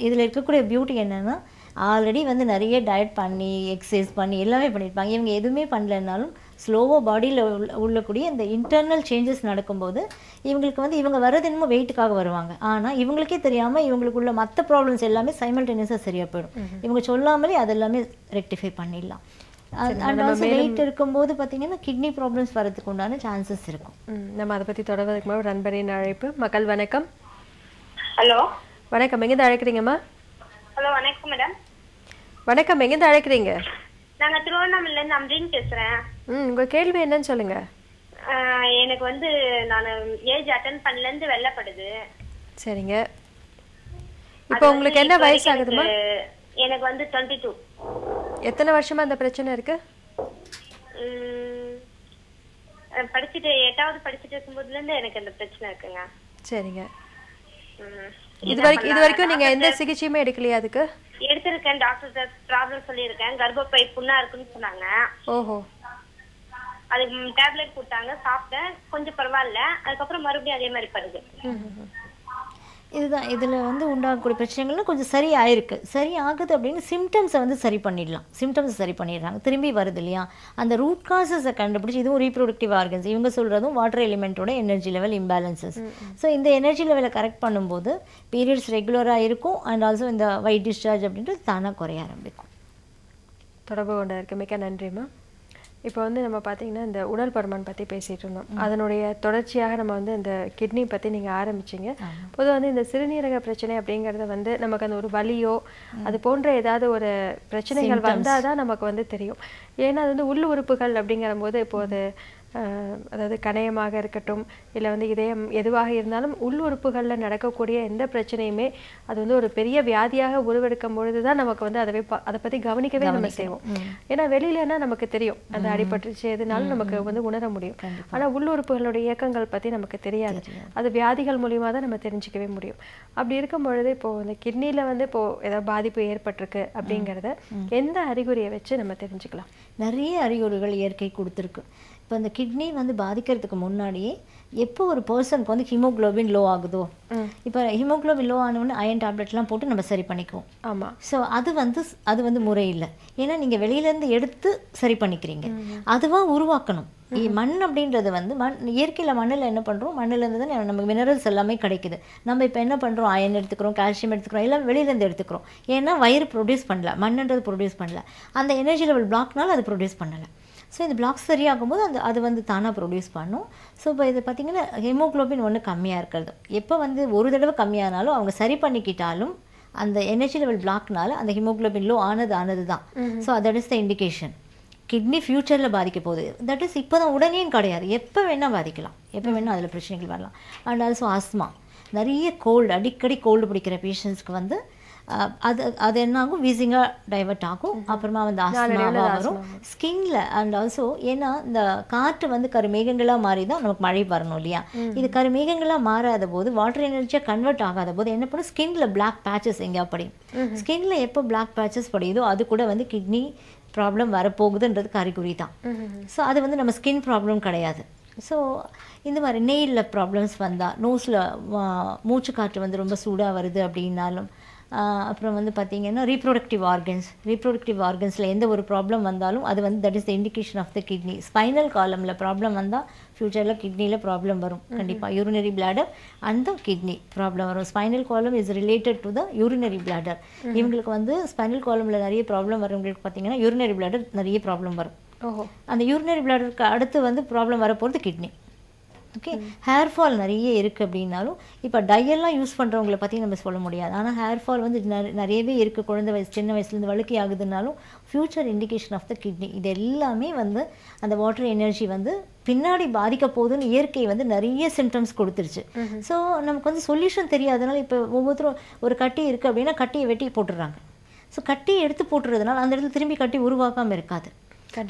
இதில் இருக்கக்கூடிய பியூட்டி என்னென்னா, ஆல்ரெடி வந்து நிறைய டயட் பண்ணி எக்ஸசைஸ் பண்ணி எல்லாமே பண்ணியிருப்பாங்க. இவங்க எதுவுமே பண்ணலைன்னாலும் ஸ்லோவாக பாடியில் உள்ளக்கூடிய இந்த இன்டர்னல் சேஞ்சஸ் நடக்கும்போது இவங்களுக்கு வந்து இவங்க வர்றது என்னமோ வெயிட்டுக்காக வருவாங்க. ஆனால் இவங்களுக்கே தெரியாமல் இவங்களுக்குள்ள மற்ற ப்ராப்ளம்ஸ் எல்லாமே சைமல்டேனியஸாக சரியாக போயிடும். இவங்க சொல்லாமலே அதெல்லாமே ரெக்டிஃபை பண்ணிடலாம். அண்ட் ஆல்சோ வெயிட் இருக்கும்போது பார்த்தீங்கன்னா கிட்னி ப்ராப்ளம்ஸ் வரதுக்கு உண்டான சான்சஸ் இருக்கும். நம்ம அதை பற்றி தொடர்வதற்கு முன்னாடி நண்பரின் அழைப்பு. மக்கள் வணக்கம். ஹலோ வணக்கம். எங்கேருந்து அழைக்கிறீங்கம்மா? ஹலோ வணக்கம் மேடம். வணக்கம். எங்கேருந்து அழைக்கிறீங்க? நாங்கள் திருவண்ணாமலையிலேருந்து அம்ரின் பேசுகிறேன். உங்கள் கேள்வி என்னன்னு சொல்லுங்க. எனக்கு வந்து நான் ஏஜ் அட்டன் பண்ணலேருந்து வெள்ளப்படுது. சரிங்க. இப்போ உங்களுக்கு என்ன வயசு ஆகுதுமா? எனக்கு வந்து 22. எத்தனை வருஷமா அந்த பிரச்சனை இருக்கு? படிச்சுட்டு 8வது படிச்சுட்டு இருக்கும்போதுலேருந்து எனக்கு அந்த பிரச்சனை இருக்குங்க. சரிங்க. இது வரைக்கும் நீங்க எந்த சிகிச்சையுமே எடுக்கலையா? அதுக்கு எடுத்திருக்கேன். டாக்டர் ப்ராப்ளம் சொல்லியிருக்கேன். கர்ப்பப்பை புண்ணா இருக்குன்னு சொன்னாங்க. ஓஹோ. அதுக்கு டேப்லெட் கொடுத்தாங்க, சாப்பிட்டேன். கொஞ்சம் பரவாயில்ல. அதுக்கப்புறம் மறுபடியும் அதே மாதிரி பண்ணுது. இதுதான் இதில் வந்து உண்டாகக்கூடிய பிரச்சனைகள்லாம் கொஞ்சம் சரி ஆயிருக்கு. சரி ஆகுது அப்படின்னு சிம்டம்ஸை வந்து சரி பண்ணிடலாம். சிம்டம்ஸை சரி பண்ணிடுறாங்க. திரும்பி வருது இல்லையா, அந்த ரூட் காசஸை கண்டுபிடிச்சி, இதுவும் ரீப்ரொடக்டிவ் ஆர்கன்ஸ். இவங்க சொல்கிறதும் வாட்டர் எலிமெண்ட்டோட எனர்ஜி லெவல் இம்பேலன்சஸ். ஸோ இந்த எனர்ஜி லெவலை கரெக்ட் பண்ணும்போது பீரியட்ஸ் ரெகுலராக இருக்கும். அண்ட் ஆல்சோ இந்த ஒயிட் டிஸ்சார்ஜ் அப்படின்றது தானாக குறைய ஆரம்பிக்கும். தொடர்பு கொண்ட இருக்கு. மிக்க நன்றிம்மா. இப்போ வந்து நம்ம பார்த்தீங்கன்னா இந்த உடல் பருமன் பற்றி பேசிகிட்டு இருந்தோம். அதனுடைய தொடர்ச்சியாக நம்ம வந்து இந்த கிட்னி பற்றி நீங்கள் ஆரம்பிச்சிங்க. பொதுவாக வந்து இந்த சிறுநீரக பிரச்சனை அப்படிங்கிறத வந்து நமக்கு அந்த ஒரு வலியோ அது போன்ற ஏதாவது ஒரு பிரச்சனைகள் வந்தால் தான் நமக்கு வந்து தெரியும். ஏன்னா அது வந்து உள் உறுப்புகள் அப்படிங்கிற போது இப்போது அதாவது கணையமாக இருக்கட்டும், இல்லை வந்து இதயம், எதுவாக இருந்தாலும் உள் உறுப்புகளில் நடக்கக்கூடிய எந்த பிரச்சனையுமே அது வந்து ஒரு பெரிய வியாதியாக உருவெடுக்கும் பொழுது தான் நமக்கு வந்து அதை பற்றி கவனிக்கவே நம்ம செய்வோம். ஏன்னா வெளியிலன்னா நமக்கு தெரியும் அந்த அடிபட்டுச்சு எதுனாலும் நமக்கு வந்து உணர முடியும். ஆனால் உள் உறுப்புகளுடைய இயக்கங்கள் பற்றி நமக்கு தெரியாது. அது வியாதிகள் மூலியமாக தான் நம்ம தெரிஞ்சிக்கவே முடியும். அப்படி இருக்கும் பொழுது இப்போ இந்த கிட்னியில் வந்து இப்போ ஏதாவது பாதிப்பு ஏற்பட்டிருக்கு அப்படிங்கிறத எந்த அறிகுறியை வச்சு நம்ம தெரிஞ்சுக்கலாம்? நிறைய அறிகுறிகள் இயற்கை கொடுத்துருக்கு. இப்போ இந்த கிட்னி வந்து பாதிக்கிறதுக்கு முன்னாடியே எப்போ ஒரு பர்சனுக்கு வந்து ஹீமோக்ளோபின் லோ ஆகுதோ, இப்போ ஹீமோக்ளோபின் லோ ஆனவுடனே அயன் டேப்லெட்லாம் போட்டு நம்ம சரி பண்ணிக்குவோம். ஆமாம். ஸோ அது வந்து முறை இல்லை. ஏன்னா நீங்கள் வெளியிலேருந்து எடுத்து சரி பண்ணிக்கிறீங்க. அதுவாக உருவாக்கணும். மண் அப்படின்றது வந்து இயற்கையில் மண்ணில் என்ன பண்ணுறோம், மண்ணிலேருந்து தான் நமக்கு மினரல்ஸ் எல்லாமே கிடைக்குது. நம்ம இப்போ என்ன பண்ணுறோம், அயன் எடுத்துக்கிறோம், கால்சியம் எடுத்துக்கிறோம், எல்லாம் வெளியிலேருந்து எடுத்துக்கிறோம். ஏன்னா வயிறு ப்ரொடியூஸ் பண்ணல, மண்ணுன்றது ப்ரொடியூஸ் பண்ணல. அந்த எனர்ஜி லெவல் பிளாக்னால அது ப்ரொடியூஸ் பண்ணலை. ஸோ இந்த பிளாக் சரியாகும்போது அது வந்து தானாக ப்ரொடியூஸ் பண்ணும். ஸோ இப்போ இது பார்த்திங்கன்னா ஹீமோக்ளோபின் ஒன்று கம்மியாக இருக்கிறது. எப்போ வந்து ஒரு தடவை கம்மியானாலும் அவங்க சரி பண்ணிக்கிட்டாலும் அந்த எனர்ஜி லெவல் பிளாக்னால அந்த ஹீமோக்ளோபின் லோ ஆனது தான். So that is the indication. Kidney ஃப்யூச்சரில் பாதிக்க போகுது. தட் இஸ் இப்போ தான் உடனேயும் கிடையாது. எப்போ வேணால் பாதிக்கலாம், எப்போ வேணால் அதில் பிரச்சனைகள் வரலாம். அண்ட் ஆல்சோ ஆஸ்மா, நிறைய கோல்டு, அடிக்கடி கோல்டு பிடிக்கிற பேஷண்ட்ஸ்க்கு வந்து அது என்ன ஆகும், வீசிங்காக டைவர்ட் ஆகும். அப்புறமா வந்து ஆஸ்துமாவாக வரும் ஸ்கின்ல. அண்ட் ஆல்சோ ஏன்னா இந்த காற்று வந்து கருமேகங்களாக மாறி தான் நமக்கு மழை வரணும் இல்லையா. இது கருமேகங்களாக மாறாத போது, வாட்டர் எனர்ஜியாக கன்வெர்ட் ஆகாத போது என்ன பண்ணும், ஸ்கின்ல பிளாக் பேச்சஸ் எங்கேயா படியும். ஸ்கின்ல எப்போ பிளாக் பேச்சஸ் படியுதோ அது கூட வந்து கிட்னி ப்ராப்ளம் வரப்போகுதுன்றதுக்கு அறிகுறி தான். ஸோ அது வந்து நம்ம ஸ்கின் ப்ராப்ளம் கிடையாது. ஸோ இந்த மாதிரி நெயிலில் ப்ராப்ளம்ஸ் வந்தால், நோஸில் மூச்சு காற்று வந்து ரொம்ப சூடாக வருது அப்படின்னாலும், அப்புறம் வந்து பார்த்திங்கன்னா ரீப்ரொடக்டிவ் ஆர்கன்ஸில் எந்த ஒரு ப்ராப்ளம் வந்தாலும் அது வந்து that is the indication of the kidney. Spinal காலமில் ப்ராப்ளம் வந்தால் ஃப்யூச்சரில் கிட்னியில் ப்ராப்ளம் வரும் கண்டிப்பாக. Urinary bladder and the kidney problem வரும். Spinal column is related to the urinary bladder. இவங்களுக்கு வந்து ஸ்பைனல் காலமில் நிறைய ப்ராப்ளம் வரவங்களுக்கு பார்த்திங்கன்னா யூரினரி பிளாடர் நிறைய ப்ராப்ளம் வரும். அந்த யூரினரி பிளாடருக்கு அடுத்து வந்து ப்ராப்ளம் வரப்போகிறது கிட்னி. ஓகே, ஹேர் ஃபால் நிறைய இருக்குது அப்படின்னாலும், இப்போ டையெல்லாம் யூஸ் பண்ணுறவங்களை பற்றி நம்ம சொல்ல முடியாது. ஆனால் ஹேர் ஃபால் வந்து நிறையவே இருக்குது. குழந்தை வயசு சின்ன வயசுலேருந்து வழுக்கி ஆகுதுனாலும் future indication of the kidney. இது எல்லாமே வந்து அந்த வாட்டர் எனர்ஜி வந்து பின்னாடி பாதிக்க போகுதுன்னு இயற்கை வந்து நிறைய சிம்டம்ஸ் கொடுத்துருச்சு. ஸோ நமக்கு வந்து சொல்யூஷன் தெரியாதனால இப்போ ஒவ்வொருத்தரும் ஒரு கட்டி இருக்குது அப்படின்னா கட்டியை வெட்டி போட்டுடுறாங்க. ஸோ கட்டியை எடுத்து போட்டுறதுனால அந்த இடத்துல திரும்பி கட்டி உருவாக்காமல் இருக்காது.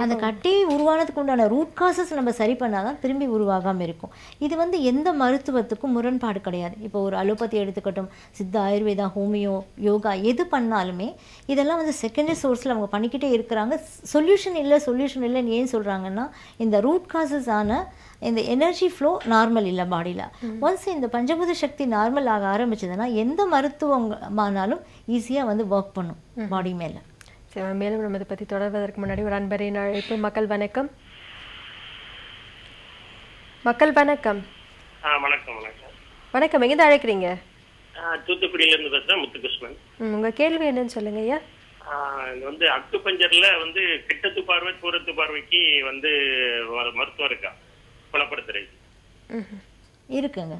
அந்த கட்டி உருவானதுக்கு உண்டான ரூட் காசஸ் நம்ம சரி பண்ணாதான் திரும்பி உருவாகாமல் இருக்கும். இது வந்து எந்த மருத்துவத்துக்கும் முரண்பாடு கிடையாது. இப்போ ஒரு அலோபதி எடுத்துக்கட்டும், சித்த, ஆயுர்வேதா, ஹோமியோ, யோகா எது பண்ணாலுமே இதெல்லாம் வந்து செகண்டரி சோர்ஸில் அவங்க பண்ணிக்கிட்டே இருக்கிறாங்க. சொல்யூஷன் இல்லைன்னு ஏன் சொல்கிறாங்கன்னா, இந்த ரூட் காசஸ் ஆன இந்த எனர்ஜி ஃப்ளோ நார்மல் இல்லை பாடியில். ஒன்ஸ் இந்த பஞ்சபூத சக்தி நார்மல் ஆக ஆரம்பிச்சதுன்னா எந்த மருத்துவமானாலும் ஈஸியாக வந்து ஒர்க் பண்ணும் பாடி மேலே. சரி, மேலும் நம்ம இதை பற்றி தொடர்வதற்கு முன்னாடி ஒரு அன்பரின் அழைப்பு. மக்கள் வணக்கம். மக்கள் வணக்கம். வணக்கம். வணக்கம். வணக்கம். எங்கே அழைக்கிறீங்க? தூத்துக்குடியிலேருந்து பேசுகிறேன், முத்துகிருஷ்ணன். உங்கள் கேள்வி என்னன்னு சொல்லுங்க ஐயா. இது வந்து அக்குபஞ்சர்ல வந்து கிட்டத்து பார்வை தூரத்து பார்வைக்கு வந்து மருத்துவம் இருக்கா குணப்படுத்துறது? இருக்குங்க,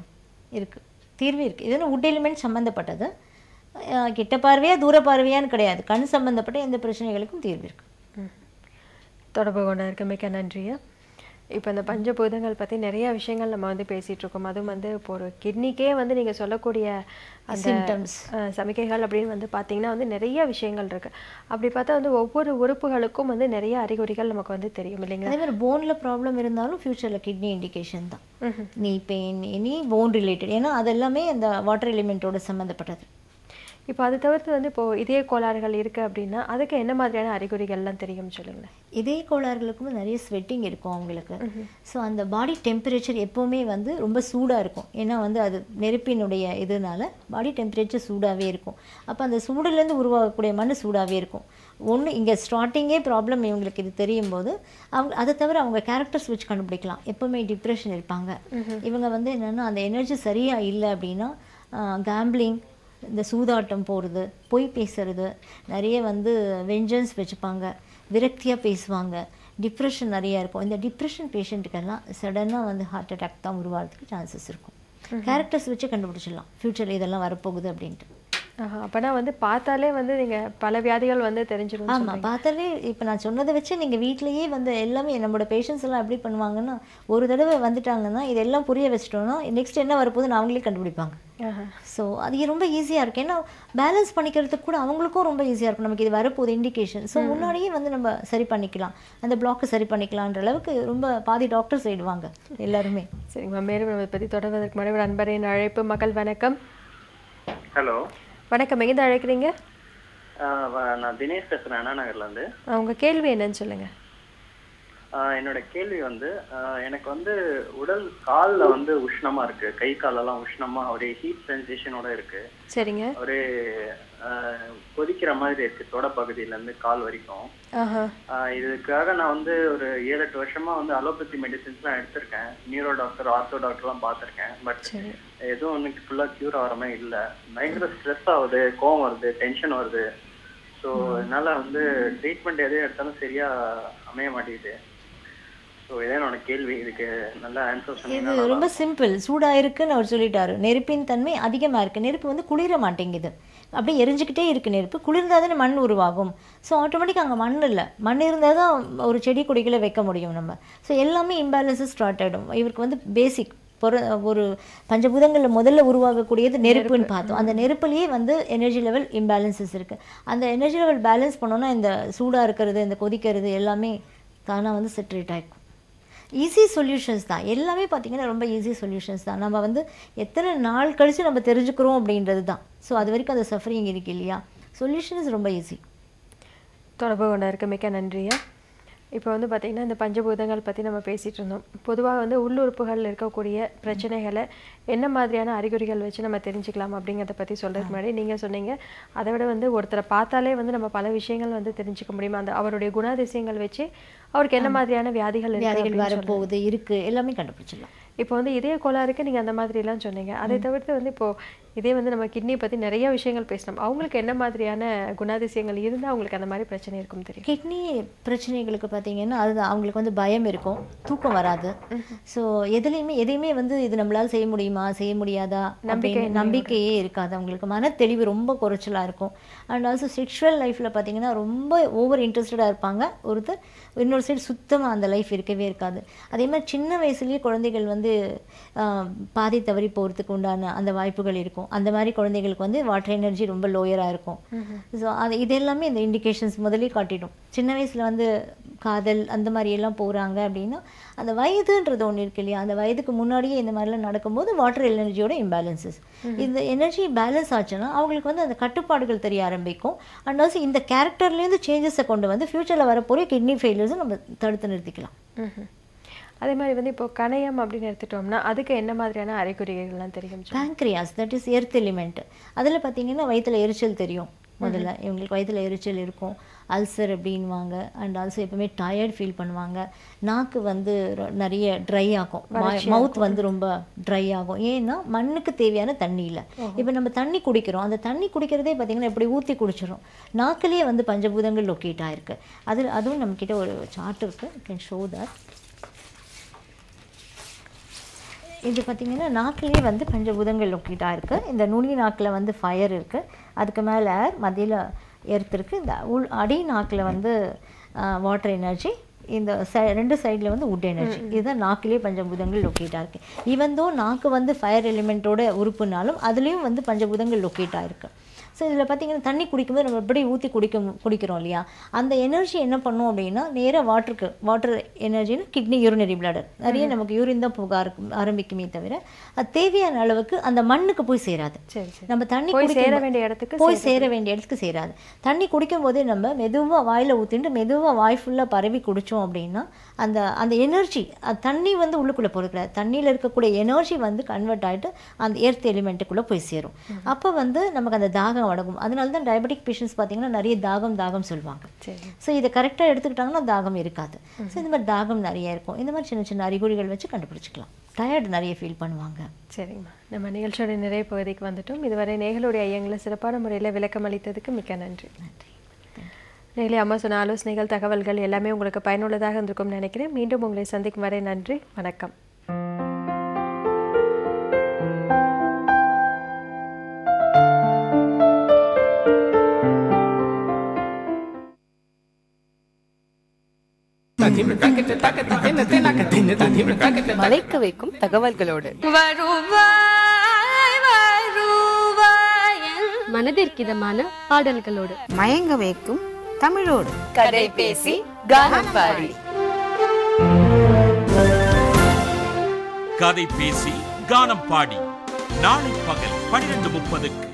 இருக்கு, தீர்வு இருக்கு. இது உட் எலிமெண்ட் சம்மந்தப்பட்டது. கிட்ட பார்வையா தூர பார்வையான்னு கிடையாது. கண் சம்பந்தப்பட்ட எந்த பிரச்சனைகளுக்கும் தீர்வு இருக்கு. தொடர்பு கொண்ட இருக்க மிக்க நன்றியா. இப்போ இந்த பஞ்சபூதங்கள் பற்றி நிறைய விஷயங்கள் நம்ம வந்து பேசிகிட்டு இருக்கோம். அதுவும் வந்து இப்போ ஒரு கிட்னிக்கே வந்து நீங்கள் சொல்லக்கூடிய அந்த சிம்டம்ஸ், சமிக்கைகள் அப்படின்னு வந்து பார்த்தீங்கன்னா வந்து நிறைய விஷயங்கள் இருக்குது. அப்படி பார்த்தா வந்து ஒவ்வொரு உறுப்புகளுக்கும் வந்து நிறைய அறிகுறிகள் நமக்கு வந்து தெரியும் இல்லைங்களா? அதே மாதிரி போனில் ப்ராப்ளம் இருந்தாலும் ஃப்யூச்சரில் கிட்னி இண்டிகேஷன் தான். நீ பெயின், எனி போன் ரிலேட்டட், ஏன்னா அது எல்லாமே அந்த வாட்டர் எலிமெண்ட்டோட சம்மந்தப்பட்டது. இப்போ அது தவிர்த்து வந்து இப்போது இதய கோளாறுகள் இருக்குது அப்படின்னா அதுக்கு என்ன மாதிரியான அறிகுறிகள்லாம் தெரியும்னு சொல்லுங்களேன். இதய கோளாறுகளுக்கும் நிறைய ஸ்வெட்டிங் இருக்கும் அவங்களுக்கு. ஸோ அந்த பாடி டெம்பரேச்சர் எப்போவுமே வந்து ரொம்ப சூடாக இருக்கும். ஏன்னா வந்து அது நெருப்பினுடைய இதனால பாடி டெம்பரேச்சர் சூடாகவே இருக்கும். அப்போ அந்த சூடுலேருந்து உருவாகக்கூடிய மண் சூடாகவே இருக்கும். ஒன்று இங்கே ஸ்டார்டிங்கே ப்ராப்ளம் இவங்களுக்கு இது தெரியும் போது அவங்க அதை தவிர அவங்க கேரக்டர்ஸ் வச்சு கண்டுபிடிக்கலாம். எப்போவுமே டிப்ரெஷன் இருப்பாங்க இவங்க. வந்து என்னென்னா அந்த எனர்ஜி சரியாக இல்லை அப்படின்னா கேம்பிளிங், இந்த சூதாட்டம் போகிறது, பொய் பேசுறது, நிறைய வந்து வெஞ்சன்ஸ் வச்சுப்பாங்க, விரக்தியாக பேசுவாங்க, டிப்ரெஷன் நிறையா இருக்கும். இந்த டிப்ரெஷன் பேஷண்ட்டுக்கெல்லாம் சடனாக வந்து ஹார்ட் அட்டாக் தான் உருவாகிறதுக்கு சான்சஸ் இருக்கும். கேரக்டர்ஸ் வச்சு கண்டுபிடிச்சிடலாம் ஃப்யூச்சரில் இதெல்லாம் வரப்போகுது அப்படின்ட்டு. அப்போனா வந்து பார்த்தாலே வந்து நீங்கள் பல வியாதிகள் வந்து தெரிஞ்சிடும். ஆமாம், பார்த்தாலே இப்போ நான் சொன்னதை வச்சு நீங்கள் வீட்டிலையே வந்து எல்லாமே நம்மளோட பேஷண்ட்ஸ் எல்லாம் எப்படி பண்ணுவாங்கன்னா, ஒரு தடவை வந்துட்டாங்கன்னா இதெல்லாம் புரிய வச்சிட்டோன்னா நெக்ஸ்ட் என்ன வரப்போகுதுன்னு அவங்களே கண்டுபிடிப்பாங்க. ஸோ அது ரொம்ப ஈஸியாக இருக்கும். ஏன்னா பேலன்ஸ் பண்ணிக்கிறதுக்கு கூட அவங்களுக்கும் ரொம்ப ஈஸியாக இருக்கும். நமக்கு இது வரப்போகுது இண்டிகேஷன். ஸோ முன்னாடியே வந்து நம்ம சரி பண்ணிக்கலாம், அந்த பிளாக்கை சரி பண்ணிக்கலான்ற அளவுக்கு ரொம்ப பாதி டாக்டர்ஸ் ஆயிடுவாங்க எல்லாருமே. சரிங்கம்மா, மேலும் நம்ம பற்றி தொடர்வதற்கு முன்னாடி ஒரு அன்பரின் அழைப்பு. மக்கள் வணக்கம். ஹலோ வணக்கம். எங்கே அழைக்கிறீங்க? நான் தினேஷ் பேசுகிறேன், அண்ணா நகர்லேருந்து. உங்கள் கேள்வி என்னன்னு சொல்லுங்கள். என்னோட கேள்வி வந்து எனக்கு வந்து உடல் காலில் வந்து உஷ்ணமாக இருக்குது, கை காலெல்லாம் உஷ்ணமாக ஒரே ஹீட் சென்சேஷனோட இருக்குது. சரிங்க. ஒரே கொதிக்கிற மாதிரி இருக்குது தொட பகுதியிலேருந்து கால் வரைக்கும். இதுக்காக நான் வந்து ஒரு 7-8 வருஷமாக வந்து அலோபதி மெடிசின்ஸ்லாம் எடுத்திருக்கேன், நியூரோ டாக்டர், ஆர்த்தோ டாக்டர்லாம் பார்த்துருக்கேன். பட் எதுவும் எனக்கு ஃபுல்லாக க்யூர் ஆகிற மாதிரி இல்லை. பயங்கர ஸ்ட்ரெஸ் ஆகுது, கோவம் வருது, டென்ஷன் வருது. ஸோ அதனால வந்து ட்ரீட்மெண்ட் எதையும் எடுத்தாலும் சரியாக அமைய மாட்டேங்குது. ஸோ இதே என்னோட கேள்வி, இதுக்கு நல்லா ஆன்சர் சொன்னீங்க. இது ரொம்ப சிம்பிள். சூடாக இருக்குன்னு அவர் சொல்லிட்டாரு. நெருப்பின் தன்மை அதிகமாக இருக்குது. நெருப்பு வந்து குளிர மாட்டேங்குது, அப்படியே எரிஞ்சிக்கிட்டே இருக்குது. நெருப்பு குளிர்ந்தால் தானே மண் உருவாகும். ஸோ ஆட்டோமேட்டிக்காக அங்கே மண் இல்லை. மண் இருந்தால் தான் ஒரு செடி கொடிகளை வைக்க முடியும் நம்ம. ஸோ எல்லாமே இம்பேலன்ஸஸ் ஸ்டார்ட் ஆகிடும். இவருக்கு வந்து பேசிக் ஒரு பஞ்சபூதங்களில் முதல்ல உருவாகக்கூடியது நெருப்புன்னு பார்த்தோம். அந்த நெருப்புலேயே வந்து எனர்ஜி லெவல் இம்பேலன்சஸ் இருக்குது. அந்த எனர்ஜி லெவல் பேலன்ஸ் பண்ணோன்னா இந்த சூடாக இருக்கிறது, இந்த கொதிக்கிறது எல்லாமே தானாக வந்து செட்ரேட் ஆகிக்கும். ஈஸி சொல்யூஷன்ஸ் தான் எல்லாமே. பார்த்திங்கன்னா ரொம்ப ஈஸி சொல்யூஷன்ஸ் தான். நம்ம வந்து எத்தனை நாள் கழித்து நம்ம தெரிஞ்சுக்கிறோம் அப்படின்றது தான். ஸோ அது வரைக்கும் அந்த சஃபரிங் இருக்கு இல்லையா. சொல்யூஷன் இஸ் ரொம்ப ஈஸி. தொடர்பு கொண்ட இருக்க மிக்க நன்றியா. இப்போ வந்து பார்த்திங்கன்னா இந்த பஞ்சபூதங்கள் பற்றி நம்ம பேசிகிட்டு இருந்தோம். பொதுவாக வந்து உள்ளுறுப்புகளில் இருக்கக்கூடிய பிரச்சனைகளை என்ன மாதிரியான அறிகுறிகள் வச்சு நம்ம தெரிஞ்சுக்கலாம் அப்படிங்கிறத பற்றி சொல்கிறதுக்கு முன்னாடி நீங்கள் சொன்னீங்க, அதை விட வந்து ஒருத்தரை பார்த்தாலே வந்து நம்ம பல விஷயங்கள் வந்து தெரிஞ்சுக்க முடியுமா, அந்த அவருடைய குணாதிசயங்கள் வச்சு அவருக்கு என்ன மாதிரியான வியாதிகள் வரப்போகுது இருக்குது எல்லாமே கண்டுபிடிச்சிடலாம். இப்போ வந்து இதய கோளாறுக்கு நீங்கள் அந்த மாதிரிலாம் சொன்னீங்க. அதை தவிர்த்து வந்து இப்போது இதே வந்து நம்ம கிட்னி பற்றி நிறைய விஷயங்கள் பேசணும். அவங்களுக்கு என்ன மாதிரியான குணாதிசயங்கள் இருந்தால் அவங்களுக்கு அந்த மாதிரி பிரச்சனை இருக்கும் தெரியும்? கிட்னி பிரச்சனைகளுக்கு பார்த்தீங்கன்னா அதுதான், அவங்களுக்கு வந்து பயம் இருக்கும், தூக்கம் வராது. ஸோ எதையுமே வந்து இது நம்மளால் செய்ய முடியுமா செய்ய முடியாதா நம்பிக்கையே இருக்காது. அவங்களுக்கு மனத்தெளிவு ரொம்ப குறைச்சலாக இருக்கும். அண்ட் ஆல்சோ செக்ஷுவல் லைஃப்பில் பார்த்தீங்கன்னா ரொம்ப ஓவர் இன்ட்ரெஸ்டடாக இருப்பாங்க ஒருத்தர், இன்னொரு சைடு சுத்தமாக அந்த லைஃப் இருக்கவே இருக்காது. அதே மாதிரி சின்ன வயசுலேயே குழந்தைகள் வந்து பாதி தவறி போகிறதுக்கு உண்டான அந்த வாய்ப்புகள் இருக்கும். அந்த மாதிரி குழந்தைகளுக்கு வந்து வாட்டர் எனர்ஜி ரொம்ப லோயராக இருக்கும். ஸோ அது இது எல்லாமே இந்த இண்டிகேஷன்ஸ் முதலே காட்டிடும். சின்ன வயசில் வந்து காதல் அந்த மாதிரி எல்லாம் போகிறாங்க அப்படின்னா அந்த வயதுன்றது ஒன்று இருக்கு இல்லையா, அந்த வயதுக்கு முன்னாடியே இந்த மாதிரிலாம் நடக்கும்போது வாட்டர் எனர்ஜியோட இம்பேலன்சஸ். இந்த எனர்ஜி பேலன்ஸ் ஆச்சுன்னா அவங்களுக்கு வந்து அந்த கட்டுப்பாடுகள் தெரிய ஆரம்பிக்கும். அண்ட் ஆல்சோ இந்த கேரக்டர்லேருந்து சேஞ்சஸை கொண்டு வந்து ஃப்யூச்சரில் வரப்போகிற கிட்னி ஃபெயிலியர்ஸும் நம்ம தடுத்து நிறுத்திக்கலாம். அதே மாதிரி வந்து இப்போ கணையம் அப்படின்னு எடுத்துட்டோம்னா அதுக்கு என்ன மாதிரியான அறிகுறிகள்லாம் தெரியும்? Pancreas, that is earth element. அதில் பார்த்தீங்கன்னா வயிற்றில் எரிச்சல் தெரியும். முதல்ல இவங்களுக்கு வயிற்றில் எரிச்சல் இருக்கும், அல்சர் அப்படின்வாங்க. அண்ட் ஆல்சோ எப்பவுமே டயர்ட் ஃபீல் பண்ணுவாங்க. நாக்கு வந்து நிறைய ட்ரை ஆகும், மவுத் வந்து ரொம்ப ட்ரை ஆகும். ஏன்னா மண்ணுக்கு தேவையான தண்ணி இல்லை. இப்போ நம்ம தண்ணி குடிக்கிறோம், அந்த தண்ணி குடிக்கிறதே பார்த்தீங்கன்னா இப்படி ஊற்றி குடிச்சிடும். நாக்கிலேயே வந்து பஞ்சபூதங்கள் லொக்கேட் ஆகிருக்கு. அதுவும் நம்மக்கிட்ட ஒரு சார்ட் இருக்குது, கேன் ஷோ தட். இது பார்த்திங்கன்னா நாக்கிலே வந்து பஞ்சபூதங்கள் லொக்கேட்டாக இருக்குது. இந்த நுனி நாக்கில் வந்து ஃபயர் இருக்குது, அதுக்கு மேலே மத்தியில் எர்த் இருக்குது. இந்த அடி நாக்கில் வந்து வாட்டர் எனர்ஜி, இந்த ரெண்டு சைடில் வந்து வுட் எனர்ஜி. இதுதான் நாக்கிலே பஞ்சபூதங்கள் லொக்கேட்டாக இருக்குது. ஈவன் தோ நாக்கு வந்து ஃபயர் எலிமெண்ட்டோட உறுப்புனாலும் அதுலேயும் வந்து பஞ்சபூதங்கள் லொக்கேட்டாக இருக்குது. ஸோ இதில் பார்த்தீங்கன்னா தண்ணி குடிக்கும்போது நம்ம எப்படி ஊற்றி குடிக்கிறோம் இல்லையா, அந்த எனர்ஜி என்ன பண்ணும் அப்படின்னா நேராக வாட்டர் எனர்ஜின்னு கிட்னி யூரினரி பிளாடர் நிறைய நமக்கு யூரின் தான் போக ஆரம்பிக்குமே தவிர அது தேவையான அளவுக்கு அந்த மண்ணுக்கு போய் சேராது. நம்ம தண்ணி போய் சேர வேண்டிய இடத்துக்கு சேராது. தண்ணி குடிக்கும் போதே நம்ம மெதுவாக வாயில் ஊற்றிட்டு மெதுவாக வாய் ஃபுல்லாக பரவி குடித்தோம் அப்படின்னா அந்த எனர்ஜி தண்ணி வந்து உள்ளுக்குள்ளே போகிறது, தண்ணியில் இருக்கக்கூடிய எனர்ஜி வந்து கன்வெர்ட் ஆகிட்டு அந்த எர்த் எலிமெண்ட்டுக்குள்ளே போய் சேரும். அப்போ வந்து நமக்கு அந்த தாகம் அடங்கும். அதனால தான் டயபெட்டிக் பேஷண்ட்ஸ் பார்த்தீங்கன்னா நிறைய தாகம் சொல்லுவாங்க. ஸோ இதை கரெக்டாக எடுத்துக்கிட்டாங்கன்னா தாகம் இருக்காது. ஸோ இந்த மாதிரி தாகம் நிறைய இருக்கும். இந்த மாதிரி சின்ன சின்ன அறிகுறிகள் வச்சு கண்டுபிடிச்சிக்கலாம். டயர்டு நிறைய ஃபீல் பண்ணுவாங்க. சரிங்கம்மா, நம்ம நிகழ்ச்சியோட நிறைய பகுதிக்கு வந்துட்டோம். இதுவரை நேயர்களுடைய ஐயங்களை சிறப்பான முறையில் விளக்கம் அளித்ததுக்கு மிக்க நன்றி. நேரிலே அம்மா சொன்ன ஆலோசனைகள் தகவல்கள் எல்லாமே உங்களுக்கு பயனுள்ளதாக இருந்திருக்கும்னு நினைக்கிறேன். மீண்டும் உங்களை சந்திக்கும் வரை நன்றி, வணக்கம். மலைக்க வைக்கும் தகவல்களோடு மனதிற்கிதமான பாடல்களோடு மயங்க வைக்கும் தமிழோடு கதை பேசி கானம் பாடி. கதை பேசி கானம் பாடி நாளை பகல் 12:30.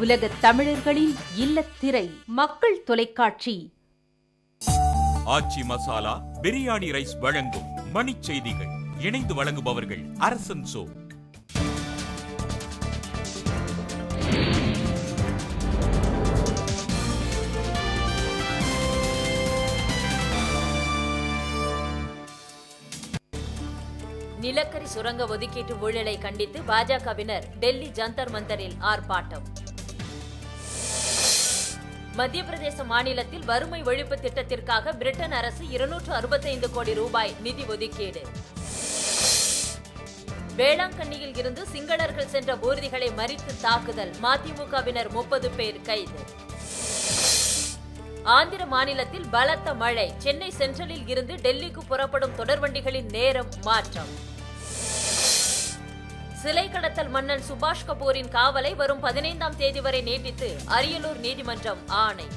உலக தமிழர்களின் இல்லத்திரை மக்கள் தொலைக்காட்சி. ஆச்சி மசாலா பிரியாணி ரைஸ் வழங்கும் மணிச் செய்திகள். இணைந்து வழங்குபவர்கள் அரசன் சோ. நிலக்கரி சுரங்க ஒதுக்கீட்டு ஊழலை கண்டித்து பாஜகவினர் டெல்லி ஜந்தர் மந்தரில் ஆர்ப்பாட்டம். மத்திய பிரதேச மாநிலத்தில் வறுமை ஒழிப்பு திட்டத்திற்காக பிரிட்டன் அரசு 265 கோடி ரூபாய் நிதி ஒதுக்கீடு. வேளாங்கண்ணியில் இருந்து சிங்களர்கள் சென்ற ஊர்திகளை மறித்து தாக்குதல், மதிமுகவினர் 30 பேர் கைது. ஆந்திர மாநிலத்தில் பலத்த மழை, சென்னை சென்ட்ரலில் இருந்து டெல்லிக்கு புறப்படும் தொடர்வண்டிகளின் நேரம் மாற்றம். சிலை கடத்தல் மன்னன் சுபாஷ் கபூரின் காவலை வரும் 15ஆம் தேதி வரை நீட்டித்து அரியலூர் நீதிமன்றம் ஆணை.